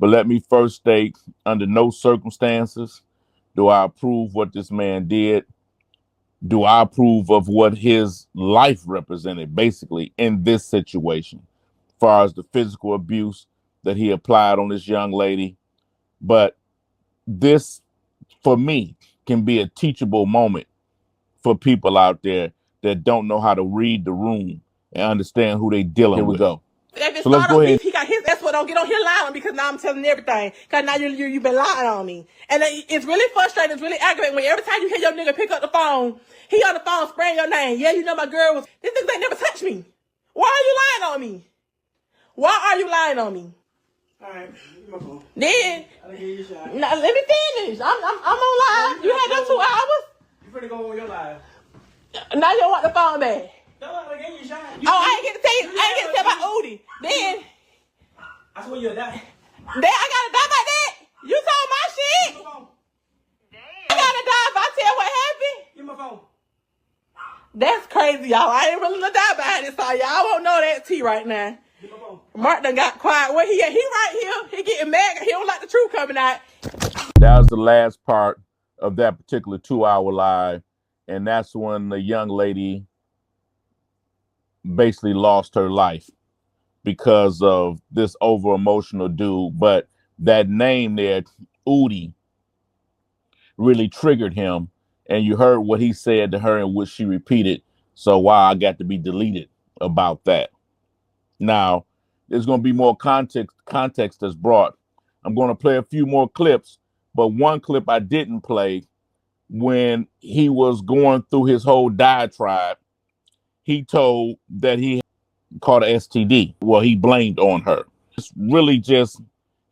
But let me first state, under no circumstances do I approve what this man did. Do I approve of what his life represented, basically, in this situation, as far as the physical abuse that he applied on this young lady. But this, for me, can be a teachable moment for people out there that don't know how to read the room and understand who they dealing with. Here we go. So let's go ahead. He got his. That's what don't get on here lying because now I'm telling everything. Cause now you've been lying on me, and it's really frustrating. It's really aggravating when every time you hear your nigga pick up the phone, he on the phone spraying your name. Yeah, you know my girl was. This nigga ain't never touched me. Why are you lying on me? Why are you lying on me? All right, give my phone. Then I'll give you a shot. now let me finish. I'm on live. You had them 2 hours. You finna go on your live. Now you don't want the phone back. No, I gave you a shot. I ain't get to tell you. I ain't get to tell about Udi. Then I swear you'll die. Then I gotta die by that. You told my shit. Give my phone. I gotta die if I tell what happened. Give my phone. That's crazy, y'all. I ain't really gonna die behind this, so y'all won't know that tea right now. Give my phone. Mark done got quiet. Where he at? He right here. He getting mad. He don't like the truth coming out. That was the last part of that particular 2-hour live. And that's when the young lady basically lost her life because of this over emotional dude. But that name there, Udi, really triggered him. And you heard what he said to her and what she repeated. So wow, I got to be deleted about that. Now, there's going to be more context that's brought. I'm going to play a few more clips, but one clip I didn't play, when he was going through his whole diatribe, he told that he caught an STD. Well, he blamed on her. It's really just,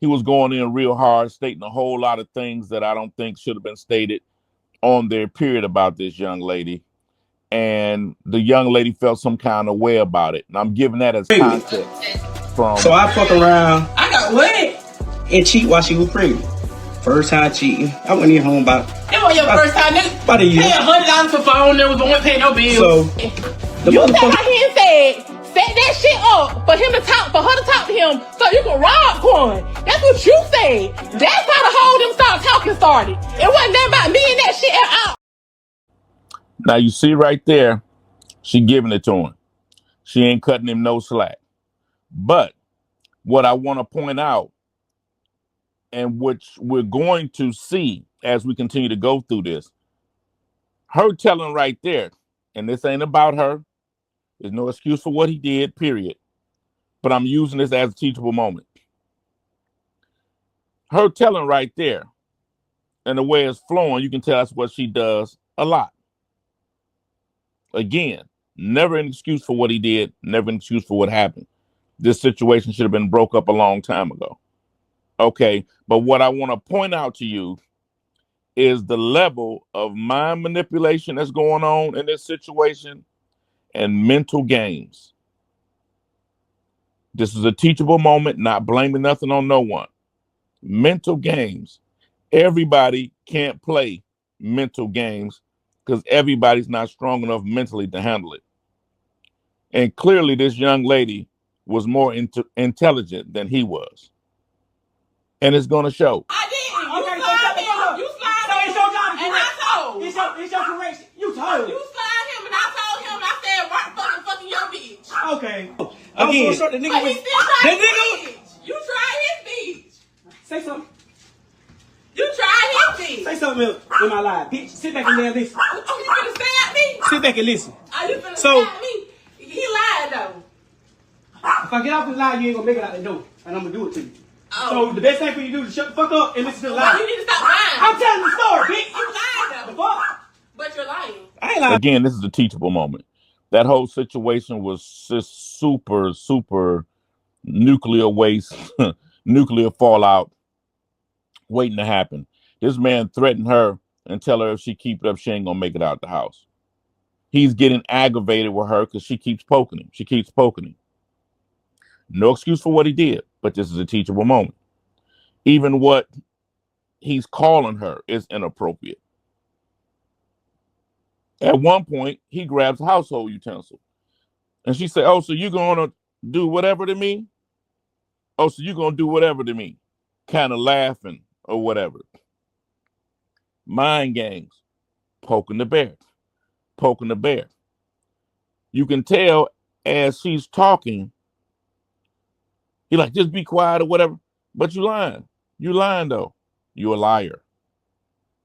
he was going in real hard, stating a whole lot of things that I don't think should have been stated on their period about this young lady. And the young lady felt some kind of way about it. And I'm giving that as context from... So I fuck around. I got what? And cheat while she was pregnant. First time cheating. I went in home about... It was your first time, nigga. About a year. Pay $100 for phone, there was one paying no bills. So, the you said like he said, set that shit up for him to talk, for her to talk to him, so you can rob Quan. That's what you said. That's how the whole them start talking started. It wasn't nothing about me and that shit at all. Now you see right there, she giving it to him. She ain't cutting him no slack. But what I want to point out, and which we're going to see as we continue to go through this, her telling right there, and this ain't about her. There's no excuse for what he did, period. But I'm using this as a teachable moment. Her telling right there, and the way it's flowing, you can tell that's what she does a lot. Again, never an excuse for what he did, never an excuse for what happened. This situation should have been broke up a long time ago. Okay, but what I want to point out to you is the level of mind manipulation that's going on in this situation and mental games. This is a teachable moment, not blaming nothing on no one. Mental games. Everybody can't play mental games because everybody's not strong enough mentally to handle it. And clearly this young lady was more intelligent than he was. And it's going to show. I didn't. You slide him. It's your job. And I told. It's your correction. You told. You slide him and I told him. I said, "Why fucking your bitch?" Okay. But Again. he still tried his bitch. You tried his bitch. Say something. You tried his bitch. Say something in my life. Bitch, sit back and listen. Oh, you finna stab me? Sit back and listen. Are you finna stab me? He lied though. If I get off this line, you ain't gonna make it out the door. And I'm gonna do it to you. Oh. So the best thing for you to do is shut the fuck up and listen to the lie. You need to stop lying. I'm telling the story, bitch. You lied though. The fuck? But you're lying. I ain't lying. Again, this is a teachable moment. That whole situation was just super, super nuclear waste, nuclear fallout waiting to happen. This man threatened her and tell her if she keep it up, she ain't gonna make it out the house. He's getting aggravated with her because she keeps poking him. She keeps poking him. No excuse for what he did, but this is a teachable moment. Even what he's calling her is inappropriate. At one point, he grabs a household utensil. And she said, "Oh, so you're going to do whatever to me? Oh, so you're going to do whatever to me?" kind of laughing or whatever. Mind games, poking the bear, poking the bear. You can tell as she's talking, you're like, just be quiet or whatever. But you lying. You lying though. You're a liar.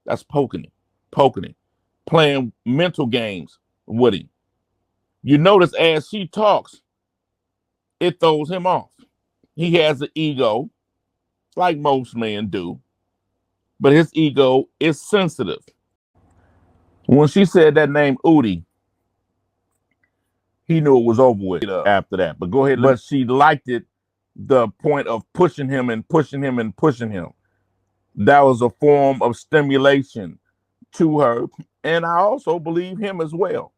That's poking him, playing mental games with him. You notice as she talks, it throws him off. He has an ego, like most men do, but his ego is sensitive. When she said that name Udi, he knew it was over with after that. But go ahead. But she liked it, the point of pushing him and pushing him and pushing him. That was a form of stimulation to her. And I also believe him as well.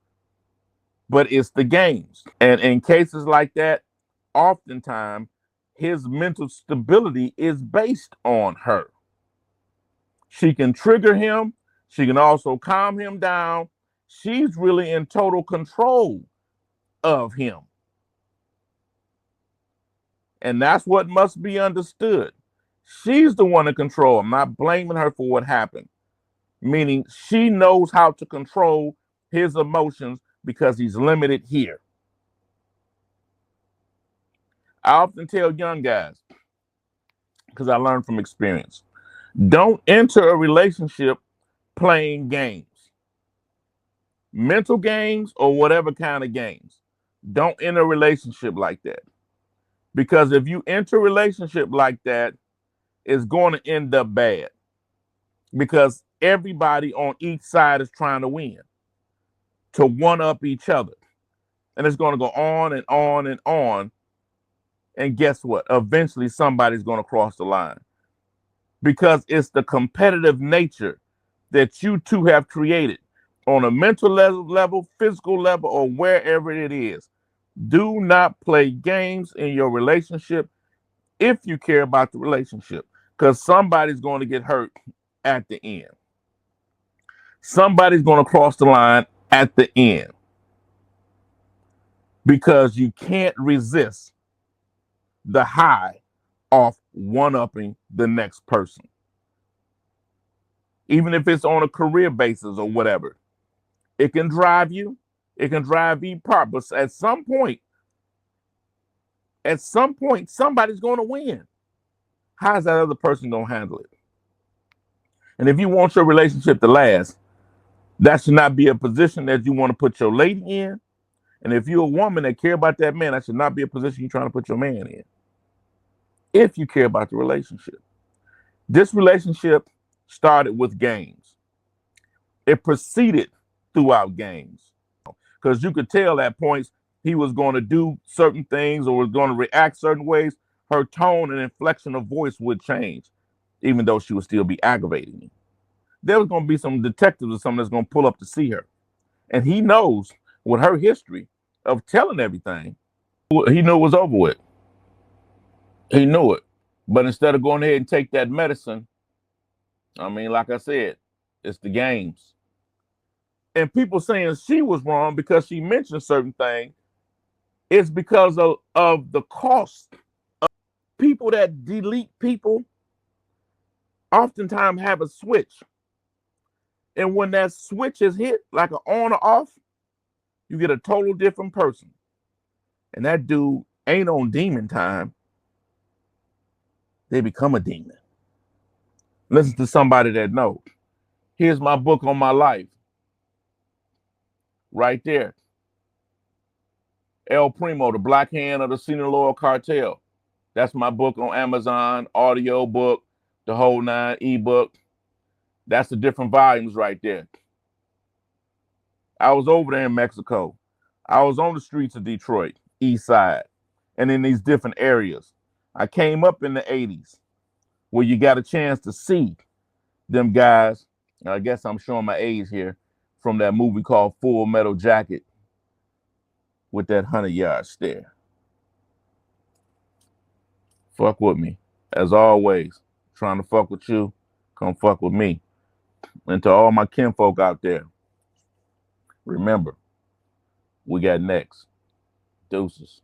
But it's the games. And in cases like that, oftentimes his mental stability is based on her. She can trigger him. She can also calm him down. She's really in total control of him. And that's what must be understood. She's the one in control. I'm not blaming her for what happened. Meaning she knows how to control his emotions because he's limited here. I often tell young guys, because I learned from experience, don't enter a relationship playing games. Mental games or whatever kind of games. Don't enter a relationship like that. Because if you enter a relationship like that, it's going to end up bad. Because everybody on each side is trying to win, to one up each other. And it's going to go on and on and on. And guess what? Eventually somebody's going to cross the line. Because it's the competitive nature that you two have created on a mental level, physical level, or wherever it is. Do not play games in your relationship if you care about the relationship, because somebody's going to get hurt at the end. Somebody's going to cross the line at the end because you can't resist the high of one-upping the next person. Even if it's on a career basis or whatever, it can drive you. It can drive you apart. But at some point, somebody's going to win. How's that other person going to handle it? And if you want your relationship to last, that should not be a position that you want to put your lady in. And if you're a woman that care about that man, that should not be a position you're trying to put your man in. If you care about the relationship. This relationship started with games. It proceeded throughout games. Because you could tell at points he was going to do certain things or was going to react certain ways. Her tone and inflection of voice would change, even though she would still be aggravating me. There was going to be some detectives or something that's going to pull up to see her. And he knows with her history of telling everything, he knew it was over with. He knew it. But instead of going ahead and take that medicine, I mean, like I said, it's the games. And people saying she was wrong because she mentioned certain things, it's because of the cost. People that delete people oftentimes have a switch. And when that switch is hit, like an on or off, you get a total different person. And that dude ain't on demon time. They become a demon. Listen to somebody that knows. Here's my book on my life. Right there. El Primo, the Black Hand of the Sinaloa Cartel. That's my book on Amazon, audio book, the whole 9 ebook. That's the different volumes right there. I was over there in Mexico. I was on the streets of Detroit, East Side, and in these different areas. I came up in the 80s where you got a chance to see them guys. I guess I'm showing my age here from that movie called Full Metal Jacket with that 100-yard stare. Fuck with me. As always, trying to fuck with you, come fuck with me. And to all my kinfolk out there, remember, we got next. Deuces.